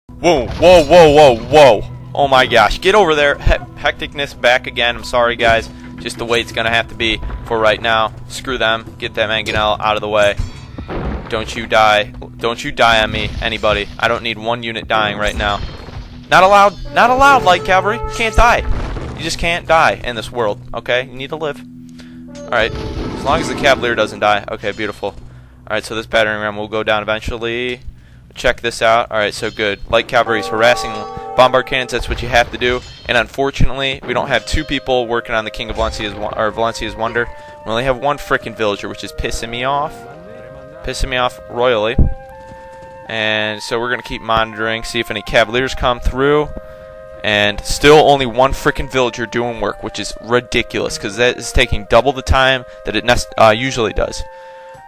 Whoa, whoa, whoa, whoa, whoa. Oh my gosh. Get over there. Hecticness back again. I'm sorry, guys. Just the way it's going to have to be for right now. Screw them. Get that mangonel out of the way. Don't you die. Don't you die on me, anybody. I don't need one unit dying right now. Not allowed. Not allowed, light cavalry. You can't die. You just can't die in this world, okay? You need to live. Alright. As long as the cavalier doesn't die. Okay, beautiful. Alright, so this battering ram will go down eventually. Check this out. Alright, so good. Light cavalry is harassing bombard cannons. That's what you have to do. And unfortunately, we don't have two people working on the King of Valencia's, or Valencia's Wonder. We only have one freaking villager, which is pissing me off. Pissing me off royally. And so we're going to keep monitoring, see if any cavaliers come through. And still only one freaking villager doing work, which is ridiculous, because that is taking double the time that it usually does.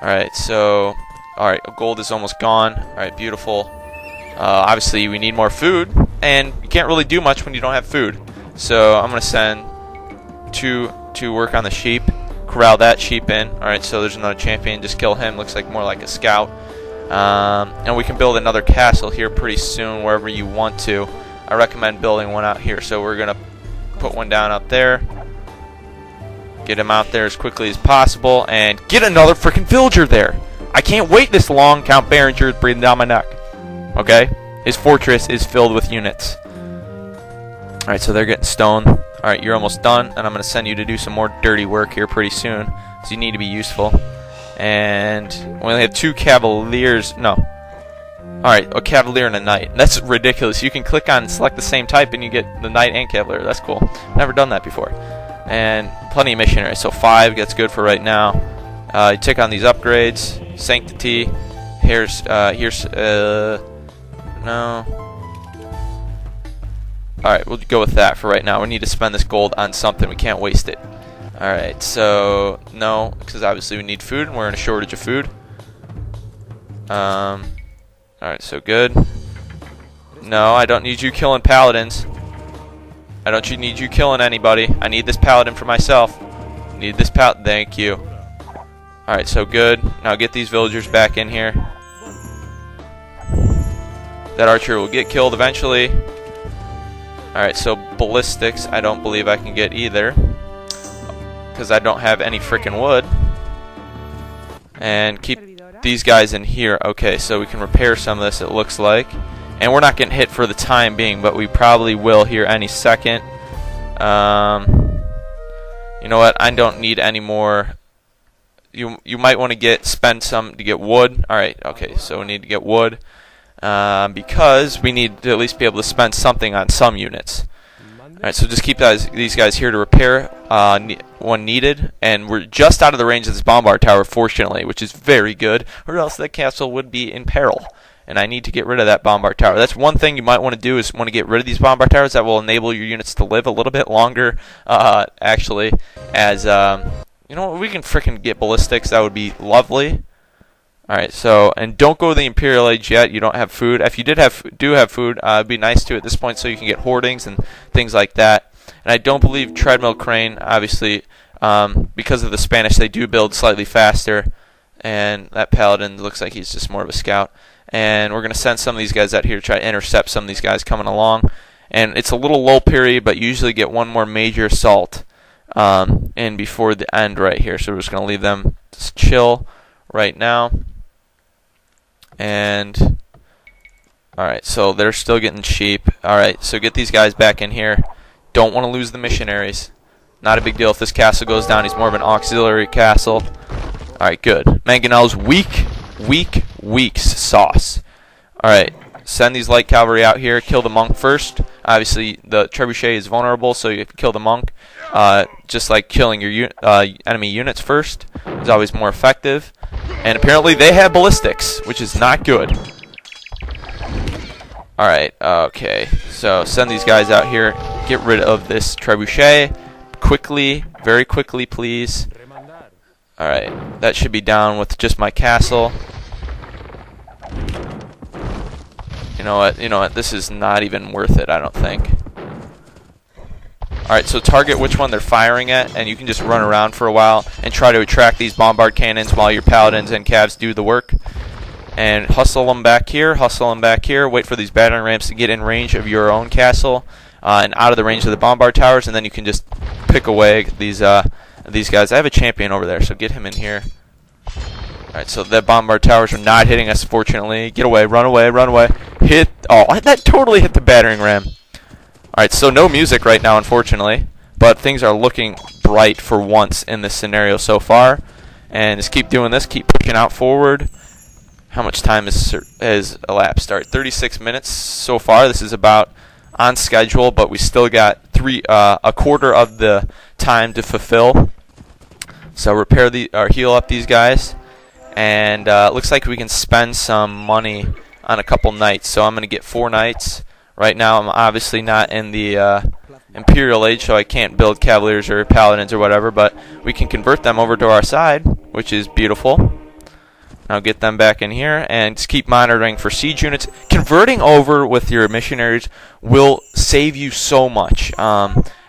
Alright, so... Alright, gold is almost gone. Alright, beautiful. Obviously, we need more food, and you can't really do much when you don't have food. So, I'm going to send two to work on the sheep. Corral that sheep in. Alright, so there's another champion. Just kill him. Looks like more like a scout. And we can build another castle here pretty soon, wherever you want to. I recommend building one out here. So, we're going to put one down up there. Get him out there as quickly as possible, and get another freaking villager there. I can't wait this long. Count Berengeur is breathing down my neck. Okay? His fortress is filled with units. Alright, so they're getting stoned. Alright, you're almost done, and I'm going to send you to do some more dirty work here pretty soon. So you need to be useful. And we only have two cavaliers. No. Alright, a cavalier and a knight. That's ridiculous. You can click on and select the same type, and you get the knight and cavalier. That's cool. Never done that before. And plenty of missionaries. So 5 gets good for right now. You take on these upgrades. Sanctity. Here's no. Alright, we'll go with that for right now. We need to spend this gold on something. We can't waste it. Alright, so no, because obviously we need food, and we're in a shortage of food. Alright, so good. No, I don't need you killing paladins. I don't need you killing anybody. I need this paladin for myself. Need this paladin. Thank you. Alright, so good. Now get these villagers back in here. That archer will get killed eventually. Alright, so ballistics I don't believe I can get either, because I don't have any freaking wood. And keep these guys in here. Okay, so we can repair some of this, it looks like. And we're not getting hit for the time being, but we probably will here any second. You know what? I don't need any more. You might want to spend some to get wood. Alright, okay, so we need to get wood. Because we need to at least be able to spend something on some units. Alright, so just keep these guys here to repair when needed. And we're just out of the range of this bombard tower, fortunately, which is very good, or else that castle would be in peril. And I need to get rid of that bombard tower. That's one thing you might want to do, is want to get rid of these bombard towers. That will enable your units to live a little bit longer, actually, as... you know what, we can frickin' get ballistics. That would be lovely. Alright, so, and don't go to the Imperial Age yet. You don't have food. If you do have food, it'd be nice to at this point, so you can get hoardings and things like that. And I don't believe treadmill crane, obviously, because of the Spanish, they do build slightly faster. And that paladin looks like he's just more of a scout. And we're going to send some of these guys out here to try to intercept some of these guys coming along. And it's a little lull period, but you usually get one more major assault in before the end right here. So we're just going to leave them just chill right now. And alright, so they're still getting sheep. Alright, so get these guys back in here. Don't want to lose the missionaries. Not a big deal if this castle goes down. He's more of an auxiliary castle. Alright, good. Mangonel's weak sauce. Alright, send these light cavalry out here. Kill the monk first. Obviously, the trebuchet is vulnerable, so you have to kill the monk. Just like killing your enemy units first is always more effective. And apparently they have ballistics, which is not good. Alright, okay. So send these guys out here. Get rid of this trebuchet. Quickly, very quickly, please. Alright, that should be down with just my castle. You know what, this is not even worth it, I don't think. Alright, so target which one they're firing at, and you can just run around for a while and try to attract these bombard cannons while your paladins and cavs do the work. and hustle them back here, wait for these battering rams to get in range of your own castle and out of the range of the bombard towers, and then you can just pick away these guys. I have a champion over there, so get him in here. Alright, so the bombard towers are not hitting us, fortunately. Get away, run away, run away. Hit, oh, that totally hit the battering ram. Alright, so no music right now, unfortunately, but things are looking bright for once in this scenario so far. And just keep doing this, keep pushing out forward. How much time has elapsed? Alright, 36 minutes so far. This is about on schedule, but we still got a quarter of the time to fulfill. So repair or heal up these guys, and looks like we can spend some money on a couple knights. So I'm going to get 4 knights. Right now I'm obviously not in the Imperial Age, so I can't build Cavaliers or Paladins or whatever, but we can convert them over to our side, which is beautiful. Now get them back in here and just keep monitoring for siege units. Converting over with your missionaries will save you so much.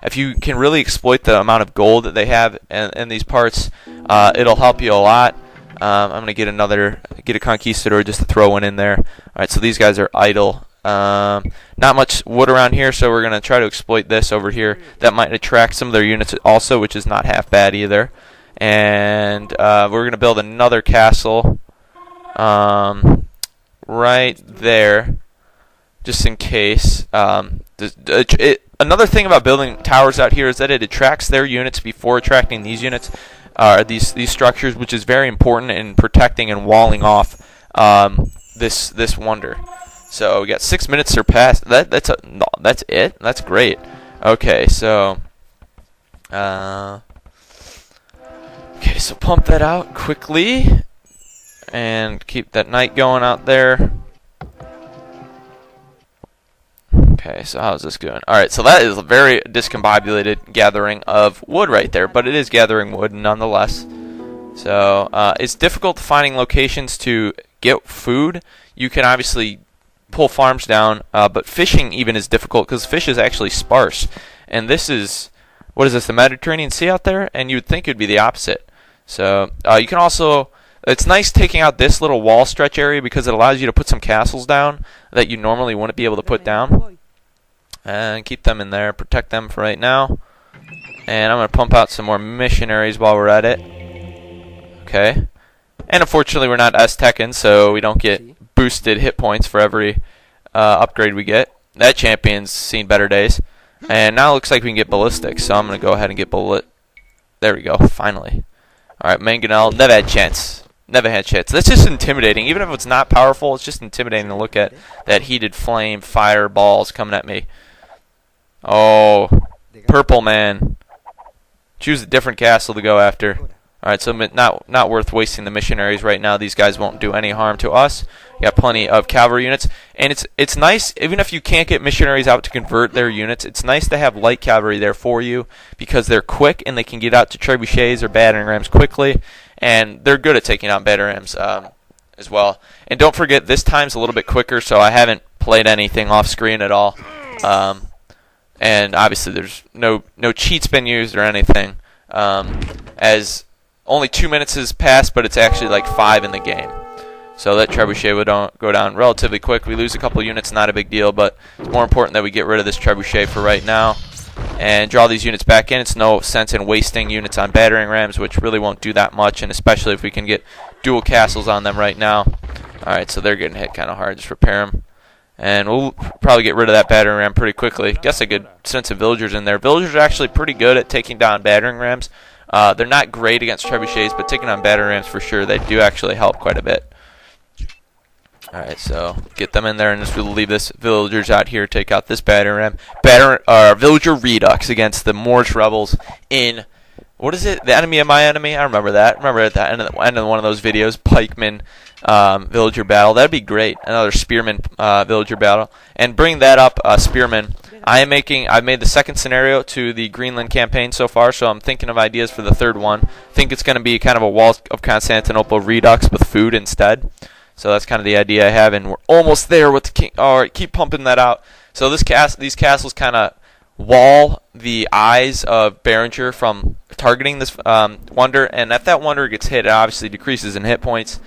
If you can really exploit the amount of gold that they have in these parts, it'll help you a lot. I'm going to get a conquistador just to throw one in there. Alright, so these guys are idle. Not much wood around here, so we're going to try to exploit this over here. That might attract some of their units also, which is not half bad either. And we're going to build another castle right there, just in case. Another thing about building towers out here is that it attracts their units before attracting these units, these structures, which is very important in protecting and walling off this wonder. So we got 6 minutes surpassed. That's it. That's great. Okay, so so pump that out quickly and keep that knight going out there. Okay, so how's this going? Alright, so that is a very discombobulated gathering of wood right there, but it is gathering wood nonetheless. So it's difficult finding locations to get food. You can obviously pull farms down, but fishing even is difficult because fish is actually sparse. And this is, what is this, the Mediterranean Sea out there? And you would think it would be the opposite. So you can also, it's nice taking out this little wall stretch area because it allows you to put some castles down that you normally wouldn't be able to put down. And keep them in there, protect them for right now. And I'm going to pump out some more missionaries while we're at it. Okay. And unfortunately we're not S-Tekken, so we don't get boosted hit points for every upgrade we get. That champion's seen better days. And now it looks like we can get ballistics, so I'm going to go ahead and get There we go, finally. Alright, Mangonel, never had chance. Never had chance. That's just intimidating. Even if it's not powerful, it's just intimidating to look at that heated flame fireballs coming at me. Oh, purple man. Choose a different castle to go after. Alright, so not worth wasting the missionaries right now. These guys won't do any harm to us. We got plenty of cavalry units. And it's nice, even if you can't get missionaries out to convert their units, it's nice to have light cavalry there for you because they're quick and they can get out to trebuchets or battering rams quickly. And they're good at taking out battering rams as well. And don't forget, this time's a little bit quicker, so I haven't played anything off screen at all. And obviously there's no cheats been used or anything, as only 2 minutes has passed, but it's actually like 5 in the game. So that trebuchet would go down relatively quick. We lose a couple units, not a big deal, but it's more important that we get rid of this trebuchet for right now and draw these units back in. It's no sense in wasting units on battering rams, which really won't do that much, and especially if we can get dual castles on them right now. Alright, so they're getting hit kind of hard. Just repair them. And we'll probably get rid of that battering ram pretty quickly. Guess a good sense of villagers in there. Villagers are actually pretty good at taking down battering rams. They're not great against trebuchets, but taking on battering rams for sure, they do actually help quite a bit. Alright, so get them in there, and just we'll leave this villagers out here, take out this battering ram. Villager Redux against the Moorish rebels in, what is it? The Enemy of My Enemy? I remember that. I remember at the end of one of those videos, Pikeman villager battle. That'd be great. Another spearman villager battle. And bring that up, spearman. I've made the second scenario to the Greenland campaign so far, so I'm thinking of ideas for the third one. I think it's going to be kind of a Walls of Constantinople redux with food instead. So that's kind of the idea I have, and we're almost there with the king. All right, keep pumping that out. So these castles kind of wall the eyes of Berengeur from targeting this wonder, and if that wonder gets hit, it obviously decreases in hit points.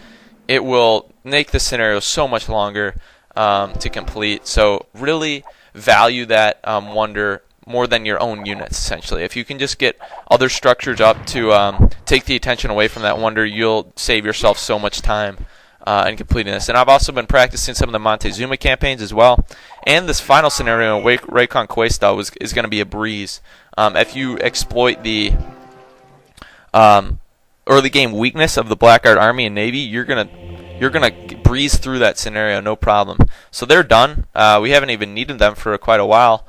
it will make the scenario so much longer to complete. So really value that wonder more than your own units, essentially. If you can just get other structures up to take the attention away from that wonder, you'll save yourself so much time in completing this. And I've also been practicing some of the Montezuma campaigns as well. And this final scenario, Reconquista, is going to be a breeze. If you exploit the early game weakness of the Blackguard Army and Navy, you're gonna breeze through that scenario, no problem. So they're done. We haven't even needed them for quite a while.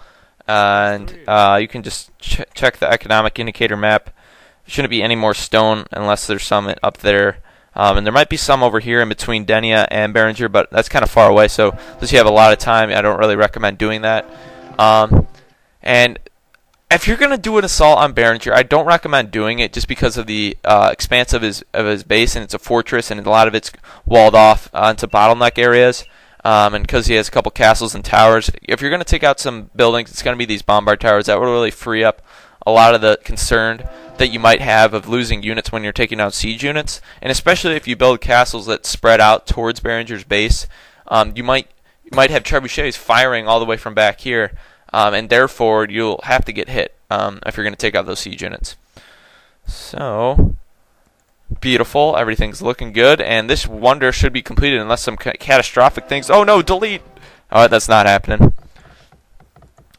And you can just check the economic indicator map. There shouldn't be any more stone unless there's some up there. And there might be some over here in between Denia and Berengeur, but that's kind of far away. So since you have a lot of time, I don't really recommend doing that. And if you're going to do an assault on Berengeur, I don't recommend doing it just because of the expanse of his base, and it's a fortress, and a lot of it's walled off into bottleneck areas. And because he has a couple castles and towers, if you're going to take out some buildings, it's going to be these bombard towers that will really free up a lot of the concern that you might have of losing units when you're taking out siege units. And especially if you build castles that spread out towards Berengeur's base, you might have trebuchets firing all the way from back here, and therefore you'll have to get hit if you're going to take out those siege units. So beautiful, everything's looking good, and this wonder should be completed unless some catastrophic things. Oh no, delete! Alright, that's not happening.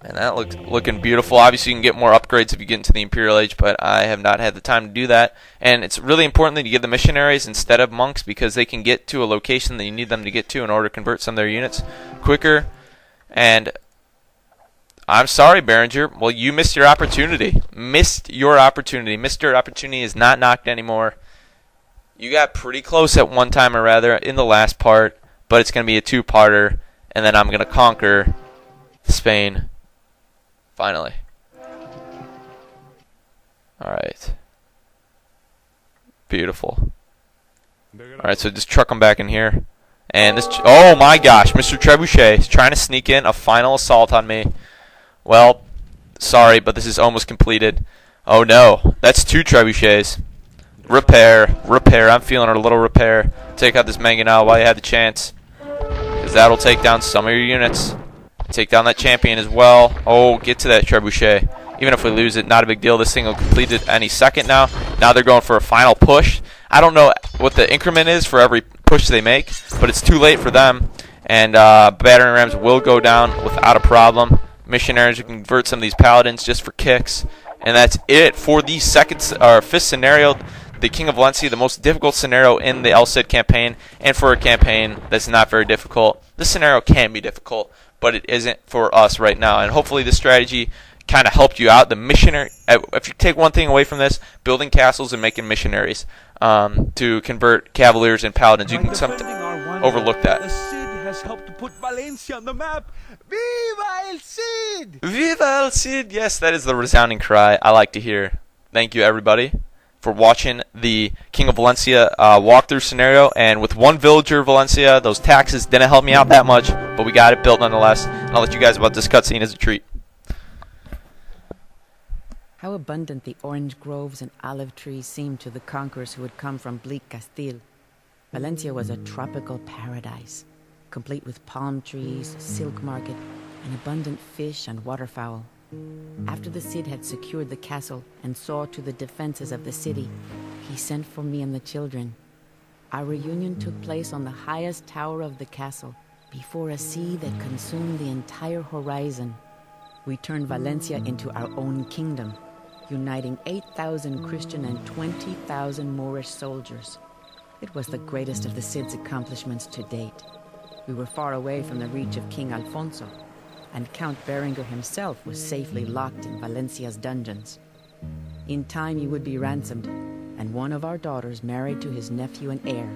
And that looks looking beautiful. Obviously you can get more upgrades if you get into the Imperial Age, but I have not had the time to do that. And it's really important that you give the missionaries instead of monks, because they can get to a location that you need them to get to in order to convert some of their units quicker. And I'm sorry, Berengeur. Well, you missed your opportunity. Mr. Opportunity is not knocked anymore. You got pretty close at one time, or rather, in the last part, but it's going to be a two-parter, and then I'm going to conquer Spain, finally. Alright. Beautiful. Alright, so just truck them back in here. And this, oh my gosh, Mr. Trebuchet is trying to sneak in a final assault on me. Well, sorry, but this is almost completed. Oh no, that's two trebuchets. Repair. I'm feeling a little repair. Take out this mangonel while you have the chance, because that'll take down some of your units. Take down that champion as well. Oh, get to that trebuchet. Even if we lose it, not a big deal. This thing will complete it any second now. Now they're going for a final push. I don't know what the increment is for every push they make, but it's too late for them. And battering rams will go down without a problem. Missionaries will convert some of these paladins just for kicks. And that's it for the fifth scenario, the King of Valencia, the most difficult scenario in the El Cid campaign. And for a campaign that's not very difficult, this scenario can be difficult, but it isn't for us right now. And hopefully this strategy kind of helped you out. The missionary, if you take one thing away from this, building castles and making missionaries to convert cavaliers and paladins, you can overlook that. The Cid has helped to put Valencia on the map. Viva el Cid! Viva el Cid! Yes, that is the resounding cry I like to hear. Thank you, everybody, for watching the King of Valencia walkthrough scenario. And with one villager, Valencia, those taxes didn't help me out that much, but we got it built nonetheless. And I'll let you guys about this cutscene as a treat. How abundant the orange groves and olive trees seemed to the conquerors who had come from bleak Castile. Valencia was a tropical paradise, complete with palm trees, silk market, and abundant fish and waterfowl. After the Cid had secured the castle and saw to the defenses of the city, he sent for me and the children. Our reunion took place on the highest tower of the castle, before a sea that consumed the entire horizon. We turned Valencia into our own kingdom, uniting 8,000 Christian and 20,000 Moorish soldiers. It was the greatest of the Cid's accomplishments to date. We were far away from the reach of King Alfonso, and Count Berengeur himself was safely locked in Valencia's dungeons. In time he would be ransomed, and one of our daughters married to his nephew and heir,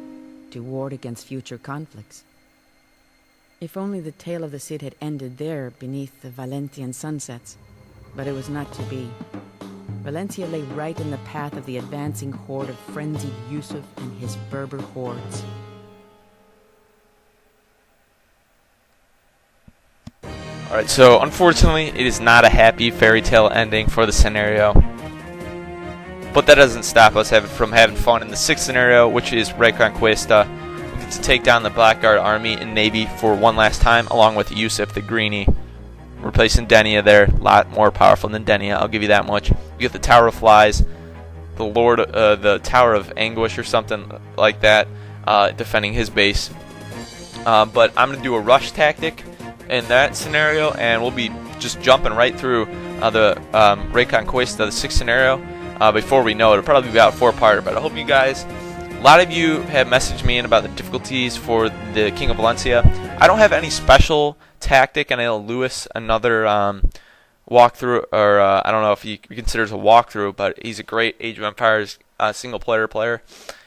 to ward against future conflicts. If only the tale of the Cid had ended there beneath the Valencian sunsets, but it was not to be. Valencia lay right in the path of the advancing horde of frenzied Yusuf and his Berber hordes. Alright, so unfortunately it is not a happy fairy tale ending for the scenario. But that doesn't stop us from having fun in the sixth scenario, which is Reconquista. We to take down the Blackguard army and navy for one last time, along with Yusuf the Greenie. Replacing Denia there, a lot more powerful than Denia, I'll give you that much. You get the Tower of Flies, the Tower of Anguish or something like that, defending his base. But I'm going to do a rush tactic in that scenario, and we'll be just jumping right through the Reconquista, the 6th scenario. Before we know it, it'll probably be about 4-parter, but I hope you guys, a lot of you have messaged me in about the difficulties for the King of Valencia. I don't have any special tactic, and I know Lewis, another walkthrough, or I don't know if he considers a walkthrough, but he's a great Age of Empires single player,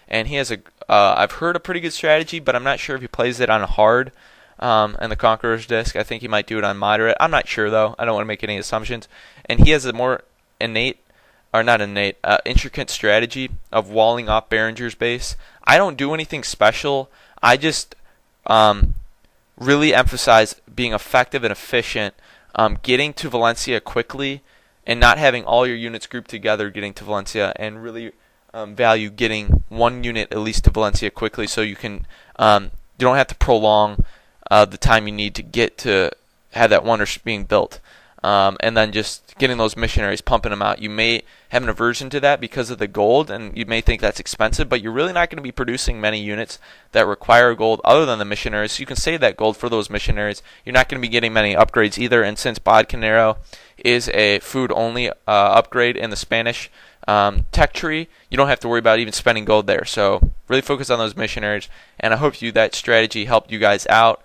and he has I've heard a pretty good strategy, but I'm not sure if he plays it on hard and the Conquerors disc. I think he might do it on moderate. I'm not sure though. I don't want to make any assumptions. And he has a more intricate strategy of walling off Berengeur's base. I don't do anything special. I just really emphasize being effective and efficient, getting to Valencia quickly, and not having all your units grouped together getting to Valencia, and really value getting one unit at least to Valencia quickly, so you can you don't have to prolong the time you need to get to have that wonder being built, and then just getting those missionaries, pumping them out. You may have an aversion to that because of the gold, and you may think that's expensive, but you're really not going to be producing many units that require gold other than the missionaries, so you can save that gold for those missionaries. You're not going to be getting many upgrades either, and since Bodcanero is a food-only upgrade in the Spanish tech tree, you don't have to worry about even spending gold there. So really focus on those missionaries, and I hope that strategy helped you guys out.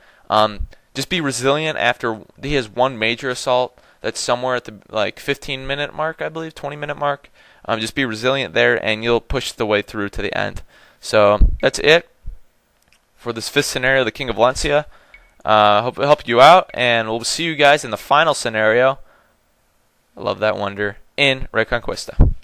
Just be resilient after he has one major assault that's somewhere at the 15-minute mark, I believe, 20-minute mark. Just be resilient there, and you'll push the way through to the end. So that's it for this 5th scenario, the King of Valencia. Hope it helped you out, and we'll see you guys in the final scenario. I love that wonder in Reconquista.